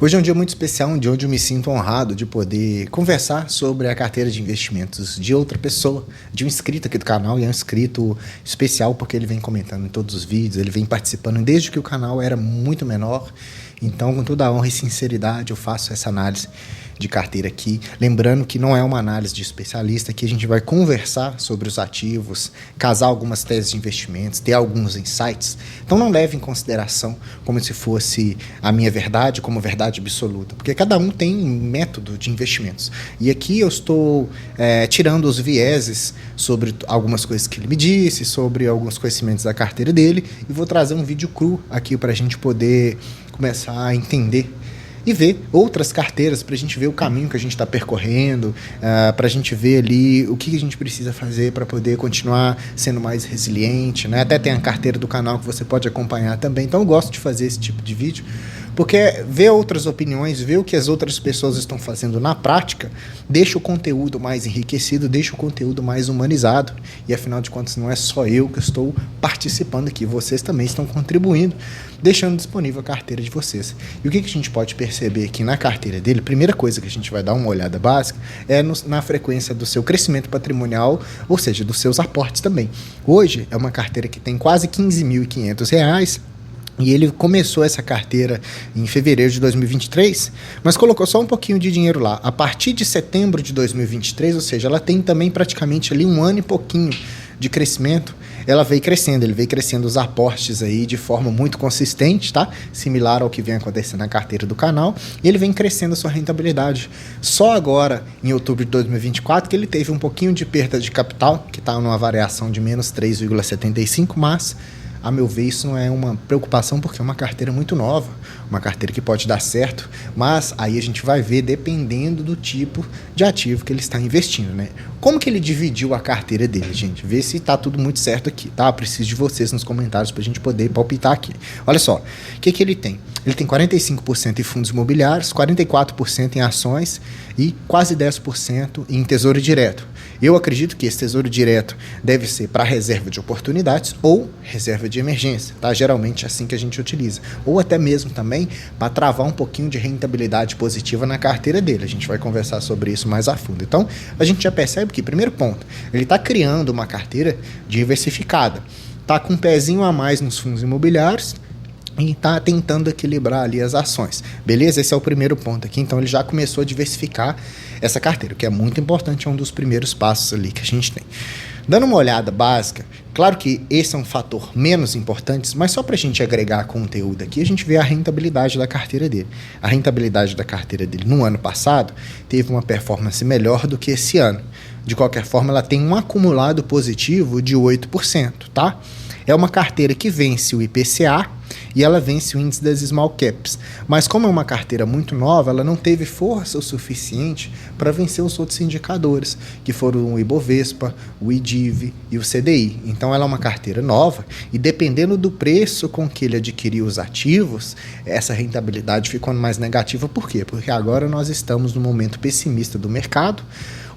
Hoje é um dia muito especial, um dia onde eu me sinto honrado de poder conversar sobre a carteira de investimentos de outra pessoa, de um inscrito aqui do canal, e é um inscrito especial porque ele vem comentando em todos os vídeos, ele vem participando desde que o canal era muito menor. Então, com toda a honra e sinceridade, eu faço essa análise de carteira aqui. Lembrando que não é uma análise de especialista, que a gente vai conversar sobre os ativos, casar algumas teses de investimentos, ter alguns insights. Então, não leve em consideração como se fosse a minha verdade, como verdade absoluta, porque cada um tem um método de investimentos. E aqui eu estou tirando os vieses sobre algumas coisas que ele me disse, sobre alguns conhecimentos da carteira dele, e vou trazer um vídeo cru aqui para a gente poder começar a entender e ver outras carteiras, para a gente ver o caminho que a gente está percorrendo, para a gente ver ali o que a gente precisa fazer para poder continuar sendo mais resiliente, né? Até tem a carteira do canal que você pode acompanhar também. Então eu gosto de fazer esse tipo de vídeo, porque ver outras opiniões, ver o que as outras pessoas estão fazendo na prática, deixa o conteúdo mais enriquecido, deixa o conteúdo mais humanizado. E afinal de contas, não é só eu que estou participando aqui, vocês também estão contribuindo, deixando disponível a carteira de vocês. E o que a gente pode perceber aqui na carteira dele? Primeira coisa que a gente vai dar uma olhada básica é na frequência do seu crescimento patrimonial, ou seja, dos seus aportes também. Hoje é uma carteira que tem quase R$15.500, e ele começou essa carteira em fevereiro de 2023, mas colocou só um pouquinho de dinheiro lá. A partir de setembro de 2023, ou seja, ela tem também praticamente ali um ano e pouquinho de crescimento. Ela veio crescendo, ele veio crescendo os aportes aí de forma muito consistente, tá? Similar ao que vem acontecendo na carteira do canal, e ele vem crescendo a sua rentabilidade. Só agora, em outubro de 2024, que ele teve um pouquinho de perda de capital, que está numa variação de menos 3,75, mas a meu ver, isso não é uma preocupação, porque é uma carteira muito nova, uma carteira que pode dar certo, mas aí a gente vai ver dependendo do tipo de ativo que ele está investindo, né? Como que ele dividiu a carteira dele, gente? Vê se tá tudo muito certo aqui, tá? Preciso de vocês nos comentários para a gente poder palpitar aqui. Olha só, o que ele tem? Ele tem 45% em fundos imobiliários, 44% em ações e quase 10% em tesouro direto. Eu acredito que esse tesouro direto deve ser para reserva de oportunidades ou reserva de emergência, tá? Geralmente é assim que a gente utiliza. Ou até mesmo também para travar um pouquinho de rentabilidade positiva na carteira dele. A gente vai conversar sobre isso mais a fundo. Então, a gente já percebe que, primeiro ponto, ele está criando uma carteira diversificada. Está com um pezinho a mais nos fundos imobiliários e está tentando equilibrar ali as ações. Beleza? Esse é o primeiro ponto aqui. Então, ele já começou a diversificar essa carteira, o que é muito importante, é um dos primeiros passos ali que a gente tem. Dando uma olhada básica, claro que esse é um fator menos importante, mas só para a gente agregar conteúdo aqui, a gente vê a rentabilidade da carteira dele. A rentabilidade da carteira dele no ano passado teve uma performance melhor do que esse ano. De qualquer forma, ela tem um acumulado positivo de 8%, tá? É uma carteira que vence o IPCA e ela vence o índice das small caps. Mas como é uma carteira muito nova, ela não teve força o suficiente para vencer os outros indicadores, que foram o Ibovespa, o IDIV e o CDI. Então ela é uma carteira nova e dependendo do preço com que ele adquiriu os ativos, essa rentabilidade ficou mais negativa. Por quê? Porque agora nós estamos no momento pessimista do mercado.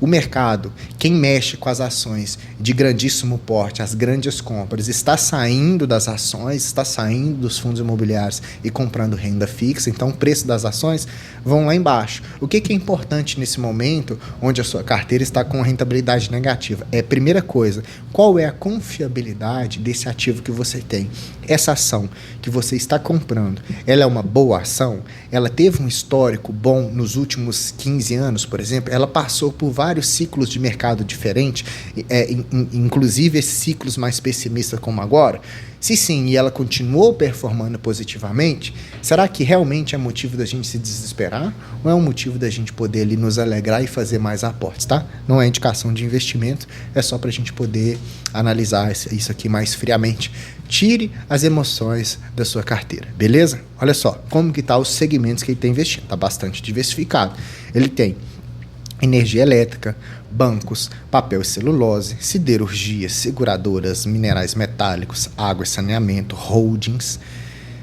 O mercado, quem mexe com as ações de grandíssimo porte, as grandes compras, está saindo das ações, está saindo dos fundos imobiliários e comprando renda fixa, então o preço das ações vão lá embaixo. O que é importante nesse momento, onde a sua carteira está com rentabilidade negativa? Primeira coisa, qual é a confiabilidade desse ativo que você tem? Essa ação que você está comprando, ela é uma boa ação? Ela teve um histórico bom nos últimos 15 anos, por exemplo? Ela passou por vários ciclos de mercado diferentes, inclusive esses ciclos mais pessimistas como agora? Se sim, e ela continuou performando positivamente, será que realmente é motivo da gente se desesperar? Ou é um motivo da gente poder ali nos alegrar e fazer mais aportes, tá? Não é indicação de investimento, é só para a gente poder analisar isso aqui mais friamente. Tire as emoções da sua carteira, beleza? Olha só, como que tá os segmentos que ele está investindo. Está bastante diversificado. Ele tem energia elétrica, bancos, papel e celulose, siderurgia, seguradoras, minerais metálicos, água e saneamento, holdings,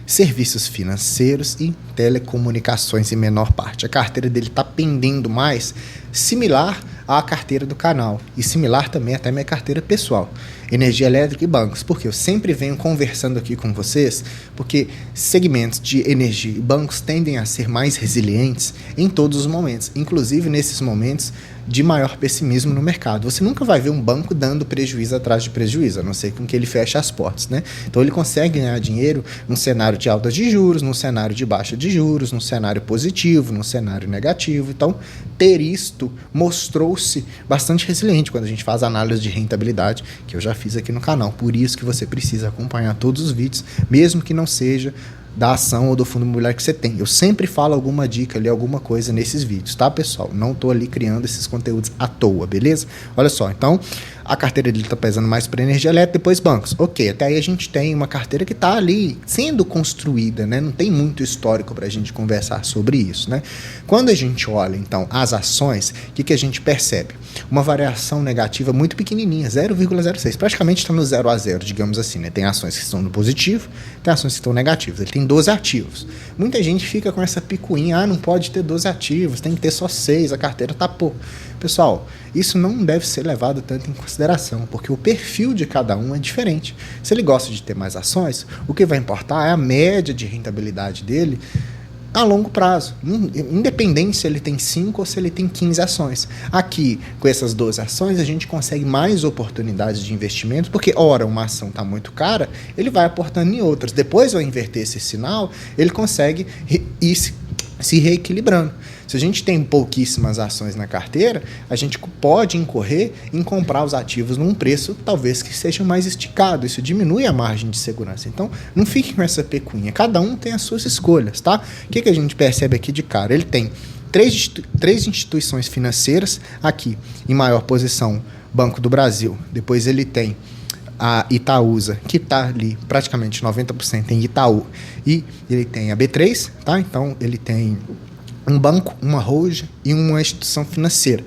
serviços financeiros e telecomunicações em menor parte. A carteira dele está pendendo mais, similar à carteira do canal e similar também até à minha carteira pessoal. energia elétrica e bancos. Porque eu sempre venho conversando aqui com vocês, porque segmentos de energia e bancos tendem a ser mais resilientes em todos os momentos, inclusive nesses momentos de maior pessimismo no mercado. Você nunca vai ver um banco dando prejuízo atrás de prejuízo, a não ser com que ele feche as portas, né? Então ele consegue ganhar dinheiro num cenário de alta de juros, num cenário de baixa de juros, num cenário positivo, num cenário negativo. Então, ter isto mostrou-se bastante resiliente quando a gente faz análise de rentabilidade, que eu já fiz aqui no canal. Por isso que você precisa acompanhar todos os vídeos, mesmo que não seja da ação ou do fundo imobiliário que você tem. Eu sempre falo alguma dica ali, alguma coisa nesses vídeos, tá, pessoal? Não tô ali criando esses conteúdos à toa, beleza? Olha só, então, a carteira dele tá pesando mais para energia elétrica, depois bancos. Ok, até aí a gente tem uma carteira que tá ali sendo construída, né? Não tem muito histórico pra gente conversar sobre isso, né? Quando a gente olha, então, as ações, o que a gente percebe? Uma variação negativa muito pequenininha, 0,06. Praticamente está no 0 a 0, digamos assim, né? Tem ações que estão no positivo, tem ações que estão negativas. Ele tem 12 ativos. Muita gente fica com essa picuinha, não pode ter 12 ativos, tem que ter só 6, a carteira tá pouco. Pessoal, isso não deve ser levado tanto em consideração, porque o perfil de cada um é diferente. Se ele gosta de ter mais ações, o que vai importar é a média de rentabilidade dele a longo prazo, independente se ele tem 5 ou se ele tem 15 ações. Aqui, com essas 12 ações, a gente consegue mais oportunidades de investimento, porque, ora, uma ação está muito cara, ele vai aportando em outras. Depois, ao inverter esse sinal, ele consegue ir se reequilibrando. Se a gente tem pouquíssimas ações na carteira, a gente pode incorrer em comprar os ativos num preço talvez que seja mais esticado. Isso diminui a margem de segurança. Então, não fique com essa pecuinha. Cada um tem as suas escolhas, tá? O que a gente percebe aqui de cara? Ele tem três instituições financeiras aqui, em maior posição, Banco do Brasil. Depois ele tem a Itaúsa, que está ali praticamente 90% em Itaú. E ele tem a B3, tá? Então, ele tem um banco, uma holding e uma instituição financeira.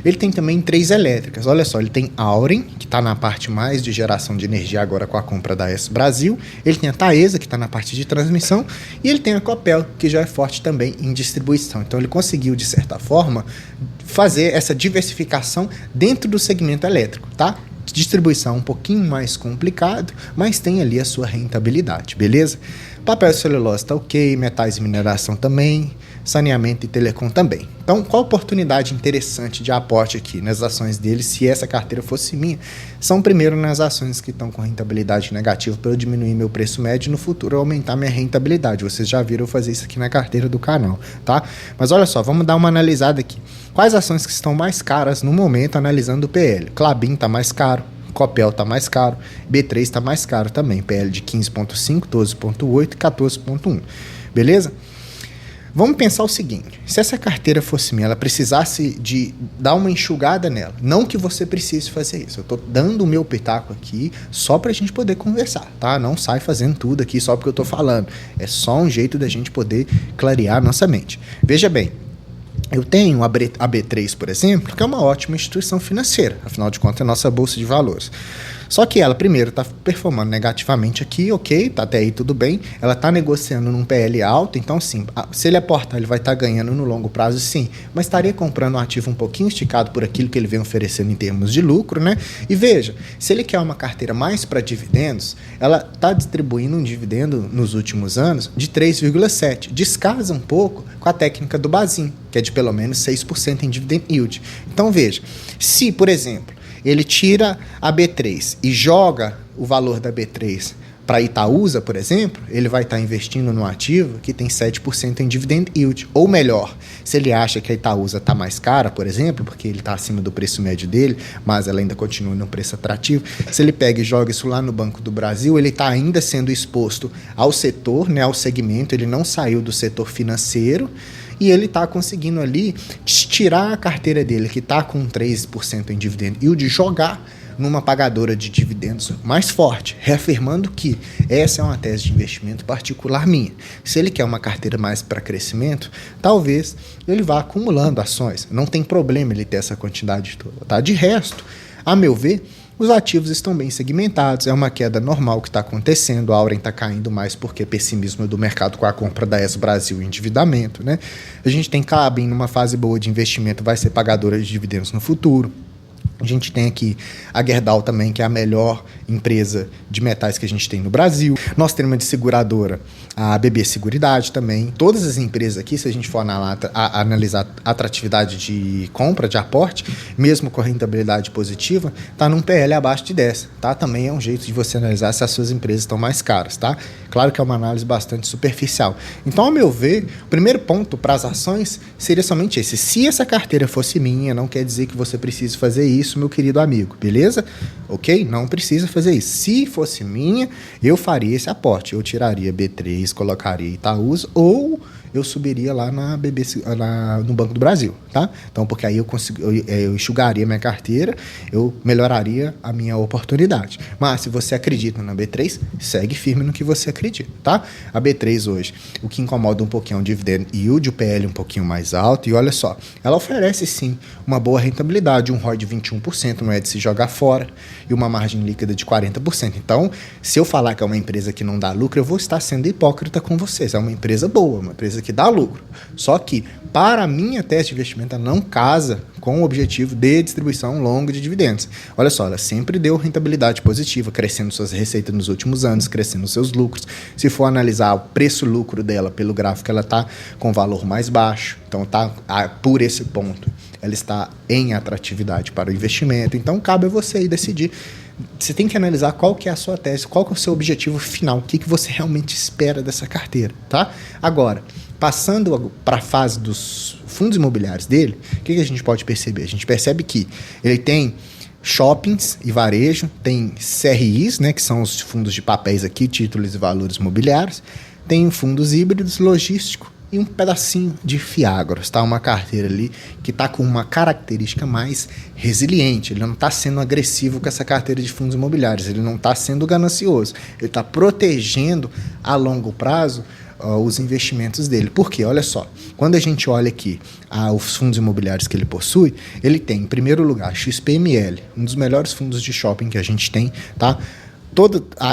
Ele tem também 3 elétricas. Olha só, ele tem a Auren, que está na parte mais de geração de energia agora com a compra da S Brasil. Ele tem a Taesa, que está na parte de transmissão. E ele tem a Copel, que já é forte também em distribuição. Então ele conseguiu, de certa forma, fazer essa diversificação dentro do segmento elétrico, tá? Distribuição um pouquinho mais complicado, mas tem ali a sua rentabilidade, beleza? Papel e celulose está ok, metais e mineração também, saneamento e telecom também. Então, qual oportunidade interessante de aporte aqui nas ações dele, se essa carteira fosse minha? São primeiro nas ações que estão com rentabilidade negativa para eu diminuir meu preço médio e no futuro eu aumentar minha rentabilidade. Vocês já viram eu fazer isso aqui na carteira do canal, tá? Mas olha só, vamos dar uma analisada aqui. Quais ações que estão mais caras no momento analisando o PL? Klabin está mais caro, Copel está mais caro, B3 está mais caro também, PL de 15,5, 12,8 e 14,1. Beleza? Vamos pensar o seguinte, se essa carteira fosse minha, ela precisasse de dar uma enxugada nela, não que você precise fazer isso, eu estou dando o meu pitaco aqui só para a gente poder conversar, tá? Não sai fazendo tudo aqui só porque eu estou falando, é só um jeito da gente poder clarear nossa mente. Veja bem, eu tenho a B3, por exemplo, que é uma ótima instituição financeira, afinal de contas é a nossa bolsa de valores. Só que ela, primeiro, está performando negativamente aqui, ok, tá até aí tudo bem. Ela está negociando num PL alto, então sim, se ele aportar, ele vai estar ganhando no longo prazo, sim. Mas estaria comprando um ativo um pouquinho esticado por aquilo que ele vem oferecendo em termos de lucro, né? E veja, se ele quer uma carteira mais para dividendos, ela está distribuindo um dividendo nos últimos anos de 3,7. Descasa um pouco com a técnica do Bazin, que é de pelo menos 6% em dividend yield. Então veja, se, por exemplo, ele tira a B3 e joga o valor da B3 para a Itaúsa, por exemplo, ele vai estar investindo no ativo que tem 7% em dividend yield. Ou melhor, se ele acha que a Itaúsa está mais cara, por exemplo, porque ele está acima do preço médio dele, mas ela ainda continua no preço atrativo, se ele pega e joga isso lá no Banco do Brasil, ele está ainda sendo exposto ao setor, né, ao segmento, ele não saiu do setor financeiro, e ele está conseguindo ali tirar a carteira dele, que está com 3% em dividendo, e o de jogar numa pagadora de dividendos mais forte, reafirmando que essa é uma tese de investimento particular minha. Se ele quer uma carteira mais para crescimento, talvez ele vá acumulando ações. Não tem problema ele ter essa quantidade toda, tá? De resto, a meu ver, os ativos estão bem segmentados, é uma queda normal que está acontecendo, a Auren está caindo mais porque pessimismo do mercado com a compra da S Brasil e endividamento, né? A gente tem Klabin numa fase boa de investimento, vai ser pagadora de dividendos no futuro. A gente tem aqui a Gerdau também, que é a melhor empresa de metais que a gente tem no Brasil. Nós temos uma de seguradora, a BB Seguridade também. Todas as empresas aqui, se a gente for analisar a atratividade de compra, de aporte, mesmo com a rentabilidade positiva, está num PL abaixo de 10, tá? Também é um jeito de você analisar se as suas empresas estão mais caras, tá? Claro que é uma análise bastante superficial. Então, ao meu ver, o primeiro ponto para as ações seria somente esse. Se essa carteira fosse minha, não quer dizer que você precise fazer isso, meu querido amigo, beleza? Ok? Não precisa fazer isso. Se fosse minha, eu faria esse aporte. Eu tiraria B3, colocaria Itaúsa ou eu subiria lá na BBC, no Banco do Brasil, tá? Então, porque aí eu enxugaria minha carteira, eu melhoraria a minha oportunidade. Mas se você acredita na B3, segue firme no que você acredita, tá? A B3 hoje, o que incomoda um pouquinho é o dividend yield, o PL um pouquinho mais alto, e olha só, ela oferece sim uma boa rentabilidade, um ROI de 21%, não é de se jogar fora, e uma margem líquida de 40%. Então, se eu falar que é uma empresa que não dá lucro, eu vou estar sendo hipócrita com vocês. É uma empresa boa, uma empresa que dá lucro. Só que, para a minha tese de investimento, ela não casa com o objetivo de distribuição longa de dividendos. Olha só, ela sempre deu rentabilidade positiva, crescendo suas receitas nos últimos anos, crescendo seus lucros. Se for analisar o preço-lucro dela pelo gráfico, ela está com valor mais baixo. Então, por esse ponto, ela está em atratividade para o investimento. Então, cabe a você aí decidir. Você tem que analisar qual que é a sua tese, qual que é o seu objetivo final, o que você realmente espera dessa carteira, tá? Agora, passando para a fase dos fundos imobiliários dele, o que a gente pode perceber? A gente percebe que ele tem shoppings e varejo, tem CRIs, né, que são os fundos de papéis aqui, títulos e valores imobiliários, tem fundos híbridos, logístico, e um pedacinho de Fiagros, tá? Uma carteira ali que está com uma característica mais resiliente. Ele não está sendo agressivo com essa carteira de fundos imobiliários, ele não está sendo ganancioso, ele está protegendo a longo prazo os investimentos dele. Por quê? Olha só, quando a gente olha aqui os fundos imobiliários que ele possui, ele tem, em primeiro lugar, XPML, um dos melhores fundos de shopping que a gente tem, tá?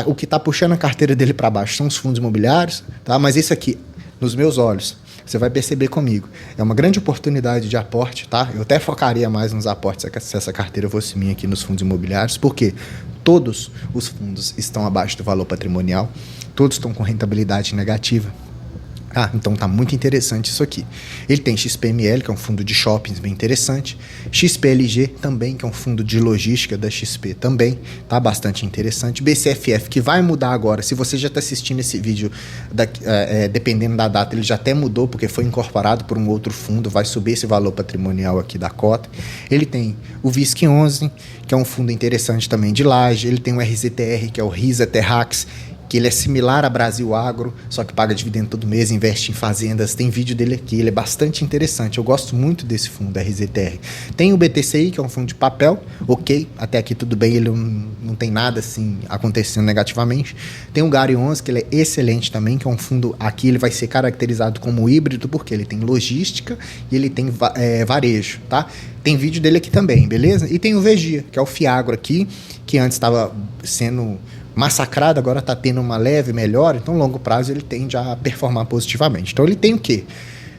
O que está puxando a carteira dele para baixo são os fundos imobiliários, tá? Mas isso aqui, nos meus olhos, você vai perceber comigo, é uma grande oportunidade de aporte, tá? Eu até focaria mais nos aportes se essa carteira fosse minha aqui nos fundos imobiliários, porque todos os fundos estão abaixo do valor patrimonial, todos estão com rentabilidade negativa. Então tá muito interessante isso aqui. Ele tem XPML, que é um fundo de shoppings bem interessante. XPLG também, que é um fundo de logística da XP também, tá bastante interessante. BCFF, que vai mudar agora. Se você já está assistindo esse vídeo, dependendo da data, ele já até mudou, porque foi incorporado por um outro fundo, vai subir esse valor patrimonial aqui da cota. Ele tem o VISC11, que é um fundo interessante também de laje. Ele tem o RZTR, que é o RISA Terrax, que ele é similar a Brasil Agro, só que paga dividendo todo mês, investe em fazendas. Tem vídeo dele aqui, ele é bastante interessante. Eu gosto muito desse fundo, da RZTR. Tem o BTCI, que é um fundo de papel, ok, até aqui tudo bem, ele não tem nada assim acontecendo negativamente. Tem o Gari 11, que ele é excelente também, que é um fundo, aqui ele vai ser caracterizado como híbrido, porque ele tem logística e ele tem varejo, tá? Tem vídeo dele aqui também, beleza? E tem o Vegia, que é o Fiagro aqui, que antes estava sendo massacrado, agora está tendo uma leve melhora, então, a longo prazo, ele tende a performar positivamente. Então, ele tem o quê?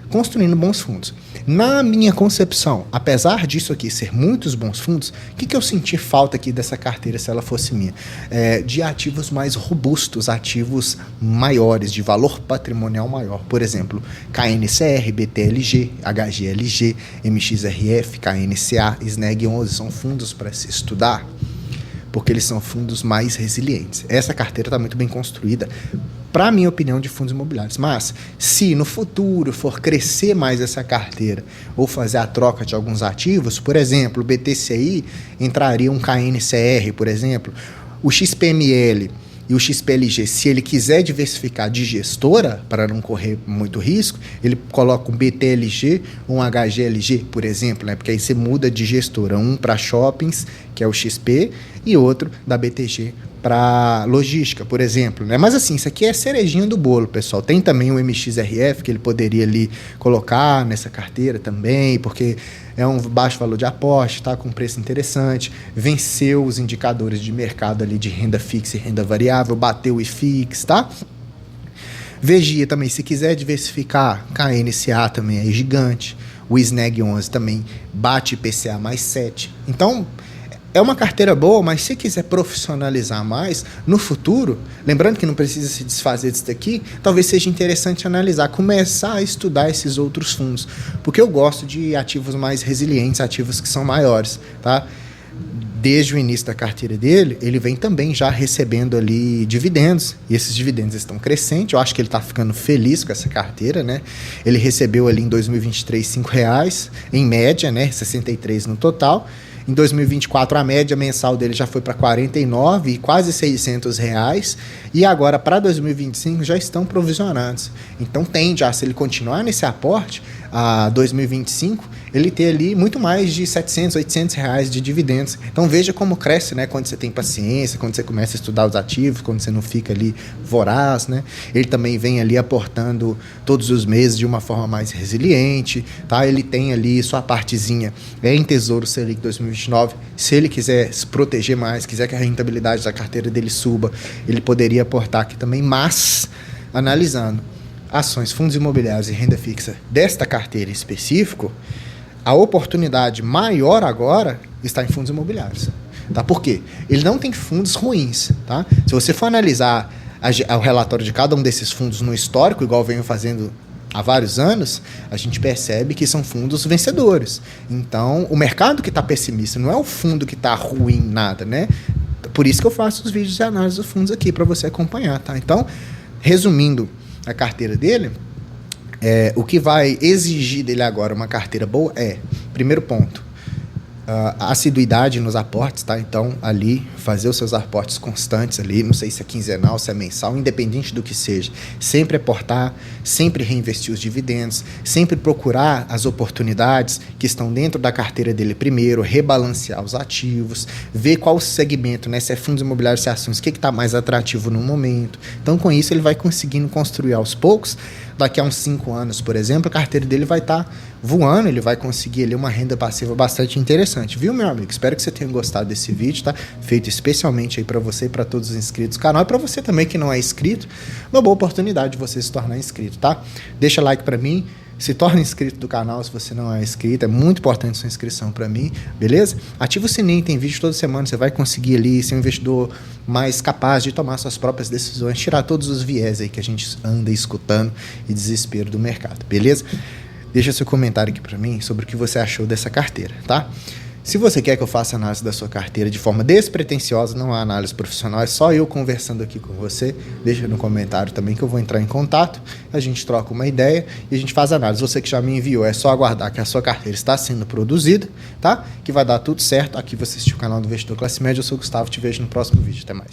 Construindo bons fundos. Na minha concepção, apesar disso aqui ser muitos bons fundos, o que eu senti falta aqui dessa carteira, se ela fosse minha? De ativos mais robustos, ativos maiores, de valor patrimonial maior. Por exemplo, KNCR, BTLG, HGLG, MXRF, KNCA, SNEG 11, são fundos para se estudar, porque eles são fundos mais resilientes. Essa carteira está muito bem construída, para a minha opinião, de fundos imobiliários. Mas, se no futuro for crescer mais essa carteira, ou fazer a troca de alguns ativos, por exemplo, o BTCI entraria um KNCR, por exemplo, o XPML e o XPLG, se ele quiser diversificar de gestora, para não correr muito risco, ele coloca um BTLG, um HGLG, por exemplo, né? Porque aí você muda de gestora, um para shoppings, que é o XP, e outro da BTG para logística, por exemplo, né? Mas assim, isso aqui é cerejinha do bolo, pessoal. Tem também o MXRF, que ele poderia ali colocar nessa carteira também, porque é um baixo valor de aporte, tá com preço interessante, venceu os indicadores de mercado ali de renda fixa e renda variável, bateu o IFIX, tá? Vegia também, se quiser diversificar, KNCA também é gigante, o SNEG 11 também bate IPCA mais 7. Então, É uma carteira boa, mas se quiser profissionalizar mais no futuro, lembrando que não precisa se desfazer disso daqui, talvez seja interessante analisar, começar a estudar esses outros fundos, porque eu gosto de ativos mais resilientes, ativos que são maiores, tá? Desde o início da carteira dele, ele vem também já recebendo ali dividendos, e esses dividendos estão crescentes. Eu acho que ele está ficando feliz com essa carteira, né? Ele recebeu ali em 2023 R$5, em média, né? 63 no total. Em 2024, a média mensal dele já foi para 49 e quase R$600. E agora, para 2025, já estão provisionados. Então, tende a, se ele continuar nesse aporte, a 2025, ele ter ali muito mais de R$700, R$800 de dividendos. Então, veja como cresce, né? Quando você tem paciência, quando você começa a estudar os ativos, quando você não fica ali voraz, né? Ele também vem ali aportando todos os meses de uma forma mais resiliente, tá? Ele tem ali sua partezinha em Tesouro Selic 2029. Se ele quiser se proteger mais, quiser que a rentabilidade da carteira dele suba, ele poderia aportar aqui também, mas analisando ações, fundos imobiliários e renda fixa desta carteira em específico, a oportunidade maior agora está em fundos imobiliários. Tá? Por quê? Ele não tem fundos ruins. Tá? Se você for analisar o relatório de cada um desses fundos no histórico, igual eu venho fazendo há vários anos, a gente percebe que são fundos vencedores. Então, o mercado que está pessimista não é o fundo que está ruim, nada, né? Por isso que eu faço os vídeos de análise dos fundos aqui, para você acompanhar. Tá? Então, resumindo a carteira dele, o que vai exigir dele agora uma carteira boa primeiro ponto, a assiduidade nos aportes, tá? Então, ali, fazer os seus aportes constantes ali, não sei se é quinzenal, se é mensal, independente do que seja. Sempre aportar, sempre reinvestir os dividendos, sempre procurar as oportunidades que estão dentro da carteira dele primeiro, rebalancear os ativos, ver qual segmento, né? Se é fundos imobiliários, se é ações, o que está mais atrativo no momento. Então, com isso, ele vai conseguindo construir aos poucos. Daqui a uns 5 anos, por exemplo, a carteira dele vai estar voando, ele vai conseguir ali uma renda passiva bastante interessante, viu, meu amigo? Espero que você tenha gostado desse vídeo, tá? Feito especialmente aí para você e para todos os inscritos do canal, e para você também que não é inscrito, uma boa oportunidade de você se tornar inscrito, tá? Deixa like para mim, se torne inscrito do canal se você não é inscrito, é muito importante sua inscrição para mim, beleza? Ativa o sininho, tem vídeo toda semana, você vai conseguir ali ser um investidor mais capaz de tomar suas próprias decisões, tirar todos os viés aí que a gente anda escutando e desespero do mercado, beleza? Deixa seu comentário aqui para mim sobre o que você achou dessa carteira, tá? Se você quer que eu faça análise da sua carteira de forma despretensiosa, não há análise profissional, é só eu conversando aqui com você, deixa no comentário também que eu vou entrar em contato, a gente troca uma ideia e a gente faz análise. Você que já me enviou, é só aguardar que a sua carteira está sendo produzida, tá? Que vai dar tudo certo. Aqui você assistiu o canal do Investidor Classe Média, eu sou o Gustavo, te vejo no próximo vídeo, até mais.